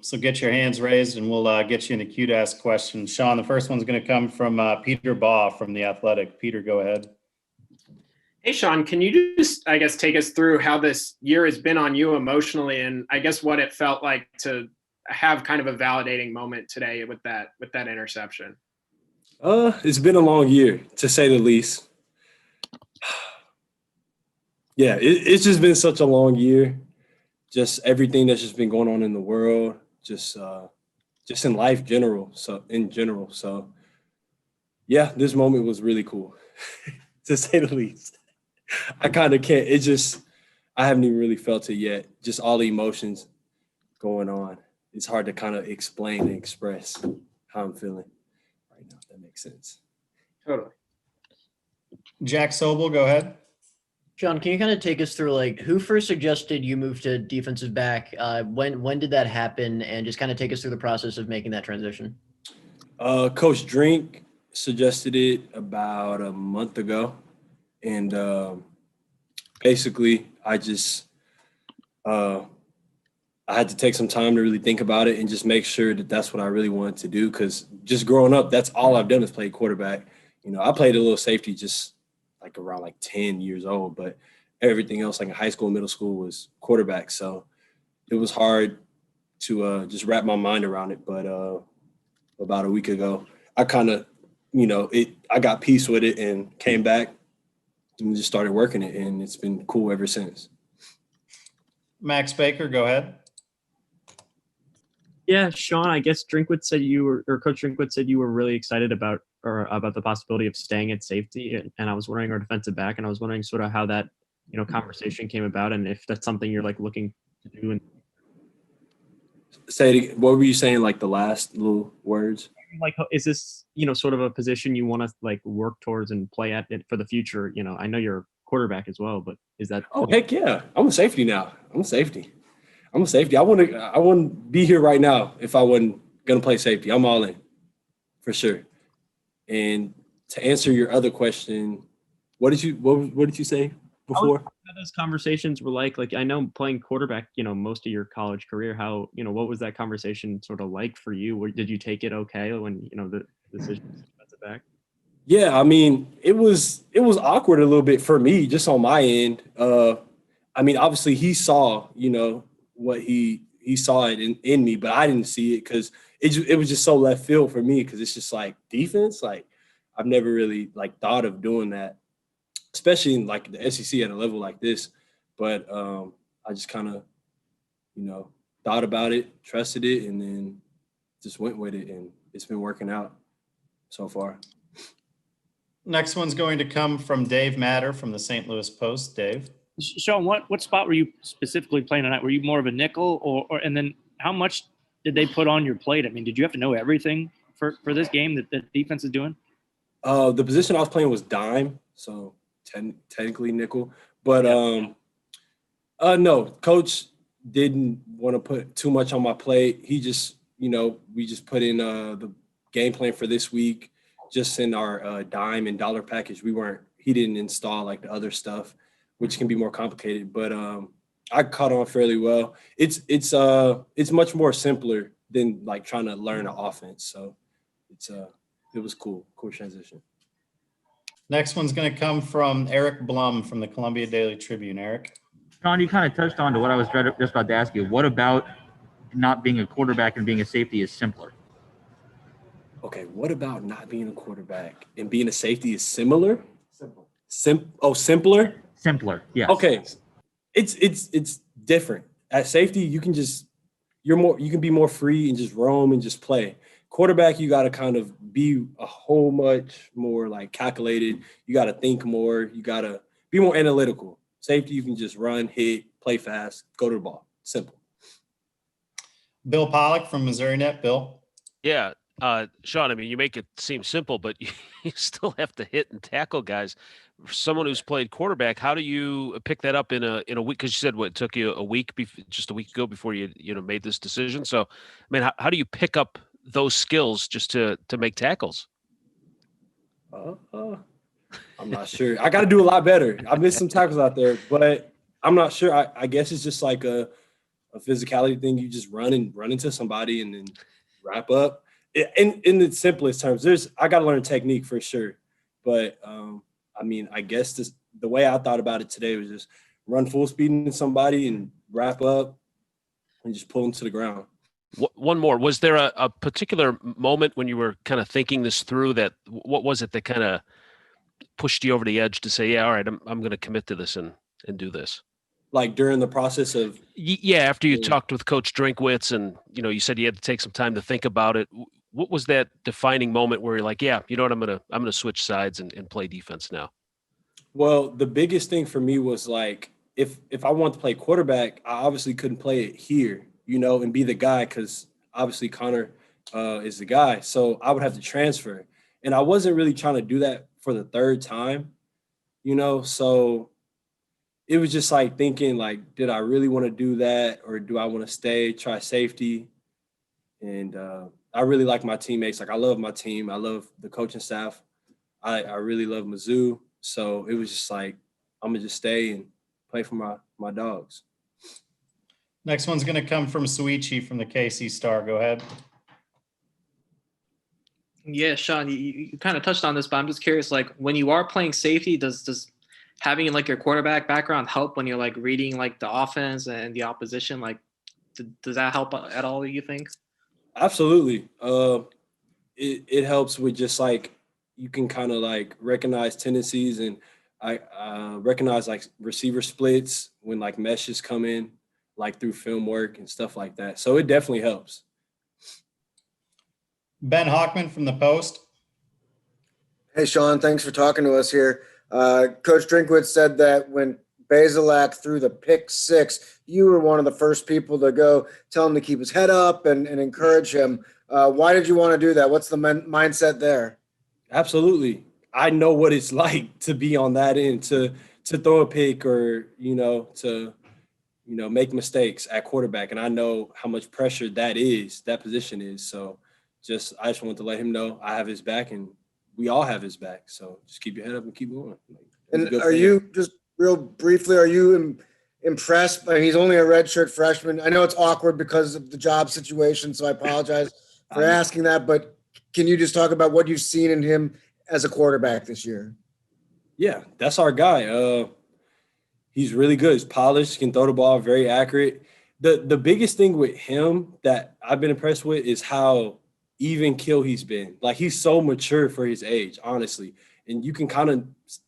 So get your hands raised and we'll get you in the queue to ask questions. Shawn, the first one's going to come from Peter Baugh from The Athletic. Peter, go ahead. Hey, Shawn, can you just, I guess, take us through how this year has been on you emotionally and I guess what it felt like to have kind of a validating moment today with that interception? It's been a long year, to say the least. Yeah, it's just been such a long year. Just everything that's just been going on in the world, just in life in general. So yeah, this moment was really cool, to say the least. I kind of can't. I haven't even really felt it yet. Just all the emotions going on. It's hard to kind of explain and express how I'm feeling right now. If that makes sense. Totally. Jack Sobel, go ahead. Shawn, can you kind of take us through who first suggested you move to defensive back? When did that happen? And just kind of take us through the process of making that transition. Coach Drink suggested it about a month ago. And basically I had to take some time to really think about it and just make sure that that's what I really wanted to do. Because just growing up, that's all I've done is play quarterback. I played a little safety just around 10 years old, but everything else in high school, middle school was quarterback. So it was hard to just wrap my mind around it. But about a week ago, I kind of, I got peace with it and came back and just started working it. And it's been cool ever since. Max Baker, go ahead. Yeah, Shawn, I guess Coach Drinkwood said you were really excited about the possibility of staying at safety, and I was wondering, or defensive back, and I was wondering sort of how that conversation came about, and if that's something you're looking to do. Say it again. What were you saying? The last little words. Is this sort of a position you want to work towards and play at it for the future? I know you're a quarterback as well, but is that? Oh heck yeah! I'm a safety now. I'm a safety. I wouldn't be here right now if I wasn't gonna play safety. I'm all in, for sure. And to answer your other question, what did you say before? How those conversations were like I know playing quarterback, most of your college career. How what was that conversation sort of like for you? Did you take it okay when the decision was defensive back? Yeah, I mean it was awkward a little bit for me, just on my end. Obviously he saw what he saw it in me, but I didn't see it because it was just so left field for me because it's just defense. I've never really thought of doing that, especially in the SEC at a level like this. But I just kind of, thought about it, trusted it, and then just went with it, and it's been working out so far. Next one's going to come from Dave Matter from the St. Louis Post. Dave. Shawn, what spot were you specifically playing tonight? Were you more of a nickel, or and then how much did they put on your plate? I mean, did you have to know everything for this game that the defense is doing? The position I was playing was dime, so technically nickel. But no, coach didn't want to put too much on my plate. He just, we just put in the game plan for this week, just in our dime and dollar package. He didn't install the other stuff, which can be more complicated, but I caught on fairly well. It's much more simpler than trying to learn an offense. So it was cool transition. Next one's going to come from Eric Blum from the Columbia Daily Tribune. Eric. Shawn, you kind of touched on to what I was just about to ask you. What about not being a quarterback and being a safety is simpler? Okay, what about not being a quarterback and being a safety is similar? Simpler? Simpler, yes. Okay. It's different. At safety, you can you can be more free and just roam and just play. Quarterback, you got to kind of be a whole much more calculated. You got to think more. You got to be more analytical. Safety, you can just run, hit, play fast, go to the ball. Simple. Bill Pollock from Missouri Net. Bill. Yeah. Shawn, I mean, you make it seem simple, but you still have to hit and tackle guys. For someone who's played quarterback, how do you pick that up in a week? Because you said it took you just a week ago before you made this decision. So, I mean, how do you pick up those skills just to make tackles? I'm not sure. I got to do a lot better. I missed some tackles out there, but I'm not sure. I guess it's just a physicality thing. You just run into somebody and then wrap up. In the simplest terms, I got to learn technique for sure. But I mean, I guess the way I thought about it today was just run full speed into somebody and wrap up and just pull them to the ground. One more. Was there a particular moment when you were kind of thinking this through that what was it that kind of pushed you over the edge to say, yeah, all right, I'm going to commit to this and do this? Like during the process of Yeah, after you talked with Coach Drinkwitz and, you said you had to take some time to think about it. What was that defining moment where you're like, yeah, you know what, I'm going to switch sides and play defense now? Well, the biggest thing for me was like, if I wanted to play quarterback, I obviously couldn't play it here, and be the guy because obviously Connor is the guy. So I would have to transfer. And I wasn't really trying to do that for the third time, so it was just like thinking like, did I really want to do that or do I want to stay, try safety? And I really like my teammates. Like I love my team. I love the coaching staff. I really love Mizzou. So it was just like, I'm going to just stay and play for my dogs. Next one's going to come from Suichi from the KC Star. Go ahead. Yeah, Shawn, you kind of touched on this, but I'm just curious, like when you are playing safety, does having like your quarterback background help when you're like reading like the offense and the opposition? Like, does that help at all, you think? Absolutely. It helps with just like, you can kind of like recognize tendencies and I recognize like receiver splits when like meshes come in, like through film work and stuff like that. So it definitely helps. Ben Hockman from the Post. Hey, Shawn, thanks for talking to us here. Coach Drinkwitz said that when Bazelak threw the pick six, you were one of the first people to go tell him to keep his head up and encourage him. Why did you want to do that? What's the mindset there? Absolutely. I know what it's like to be on that end, to throw a pick or, to, make mistakes at quarterback. And I know how much pressure that position is. So I just want to let him know I have his back and we all have his back. So just keep your head up and keep going. And are you, just real briefly, are you impressed? I mean, he's only a redshirt freshman. I know it's awkward because of the job situation, so I apologize for asking that, but can you just talk about what you've seen in him as a quarterback this year? Yeah, that's our guy. He's really good. He's polished, can throw the ball, very accurate. The biggest thing with him that I've been impressed with is how even keel he's been. Like he's so mature for his age, honestly. And you can kind of,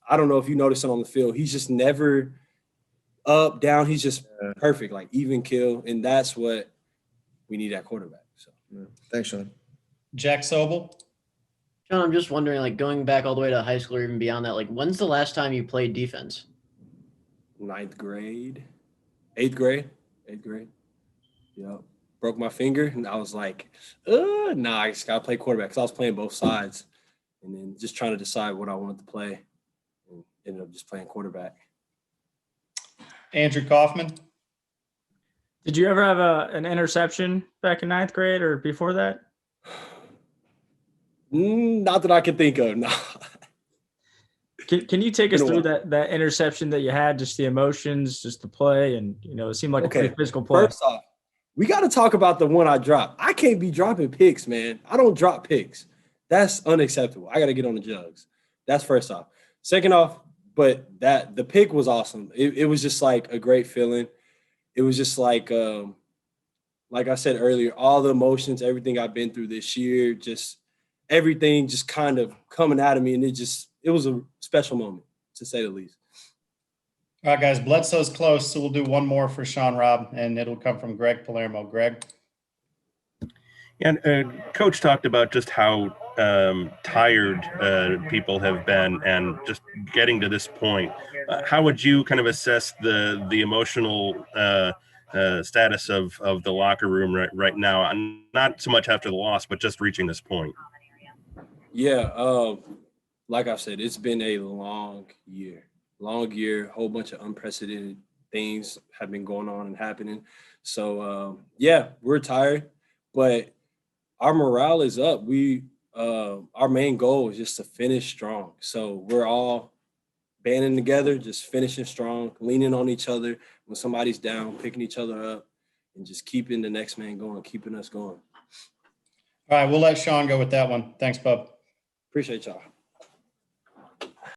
I don't know if you notice it on the field, he's just never up, down. He's just perfect, like even keel. And that's what we need at quarterback. So thanks, Shawn. Jack Sobel. Shawn, I'm just wondering, like going back all the way to high school or even beyond that, like when's the last time you played defense? 8th grade. Yep. Broke my finger and I was like, I just gotta play quarterback because I was playing both sides and then just trying to decide what I wanted to play and ended up just playing quarterback. Andrew Kaufman. Did you ever have an interception back in 9th grade or before that? Not that I can think of, no. Can you take us through that interception that you had, just the emotions, just the play, and it seemed like a pretty physical play. First off, we got to talk about the one I dropped. I can't be dropping picks, man. I don't drop picks. That's unacceptable. I got to get on the jugs. That's first off. Second off, but the pick was awesome. It was just like a great feeling. It was just like I said earlier, all the emotions, everything I've been through this year, just everything just kind of coming out of me. And it was a special moment, to say the least. All right, guys, Bledsoe's close, so we'll do one more for Shawn Rob, and it'll come from Greg Palermo. Greg? And Coach talked about just how tired people have been and just getting to this point. How would you kind of assess the emotional status of the locker room right now? And not so much after the loss, but just reaching this point. Yeah, like I said, it's been a long year, whole bunch of unprecedented things have been going on and happening. So, we're tired, but our morale is up. Our main goal is just to finish strong. So we're all banding together, just finishing strong, leaning on each other when somebody's down, picking each other up. and just keeping the next man going, keeping us going. All right, we'll let Shawn go with that one. Thanks, bub. Appreciate y'all.